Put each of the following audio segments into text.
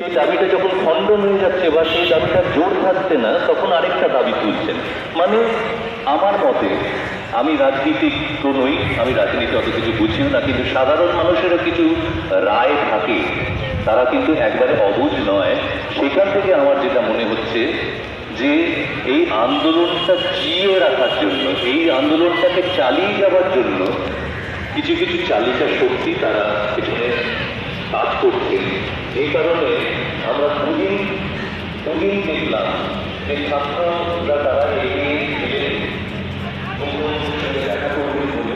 সেই দাবিটা যখন খণ্ডন হয়ে যাচ্ছে বা সেই দাবিটা জোর থাকছে না, তখন আরেকটা দাবি তুলছেন। মানে আমার মতে, আমি রাজনীতিক তো নই, আমি রাজনীতি অত কিছু বুঝিও না, কিন্তু সাধারণ মানুষেরও কিছু রায় থাকে, তারা কিন্তু একবারে অবুঝ নয়। সেখান থেকে আমার যেটা মনে হচ্ছে যে এই আন্দোলনটা জিয়ে রাখার জন্য, এই আন্দোলনটাকে চালিয়ে যাওয়ার জন্য কিছু কিছু চালিকা শক্তি তারা পেছনে কাজ করছেন। যে কারণে আমরা দুদিন দেখলাম যে ছাত্ররা তারা এগিয়ে এলেন দেখা করবেন বলে।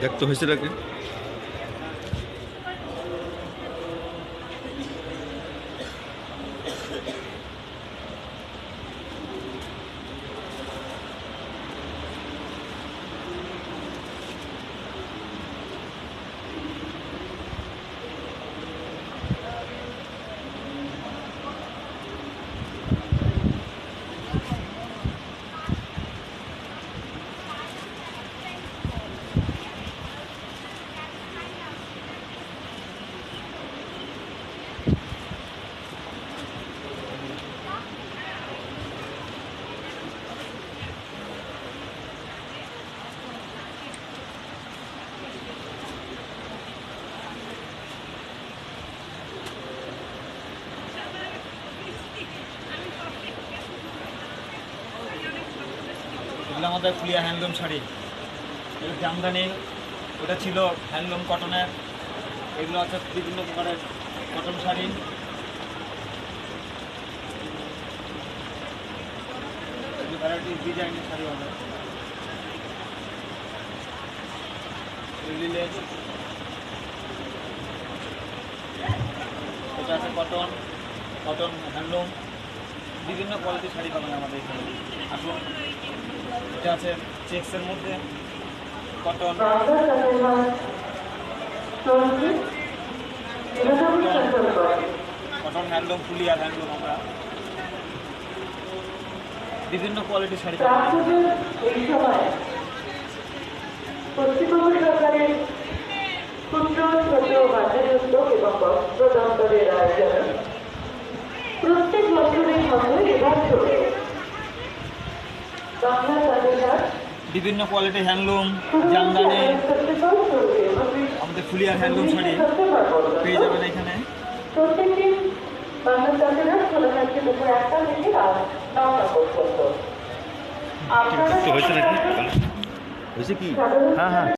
দেখতে হয়েছে নাকি? এগুলো আমাদের ফুলিয়া হ্যান্ডলুম শাড়ি, এগুলো জামদানি, ওটা ছিল হ্যান্ডলুম কটনের। এগুলো আছে বিভিন্ন প্রকারের কটন শাড়ি। ভ্যারাইটিস ডিজাইনের শাড়ি হবে। এটা আছে কটন হ্যান্ডলুম, বিভিন্ন কোয়ালিটির শাড়ি পাবেন আমাদের এখানে। আসুন, এটা আছে চেক্সের মধ্যে কটন হ্যান্ডলুম, ফুলিয়ার হ্যান্ডলুম। আমরা বিভিন্ন কোয়ালিটির শাড়ি পাবেন। পশ্চিমবঙ্গ সরকারের ক্ষুদ্র ছোট মাঝারি উদ্যোগ এবং বস্ত্র দপ্তরের আয়োজনে প্রত্যেক বছরের মতো এবছরে বাংলা স্বাধীনতার বিভিন্ন কোয়ালিটির হ্যান্ডলুম, জামদানি, আমাদের ফুলিয়ার হ্যান্ডলুম শাড়ি পেয়ে যাবেন এখানে। প্রত্যেকদিন বাংলা স্বাধীনতা খোলা থাকছে দুপুর 1টা থেকে রাত 9টা পর্যন্ত। আপনারা হয়েছে নাকি? হয়েছে কি? হ্যাঁ হ্যাঁ।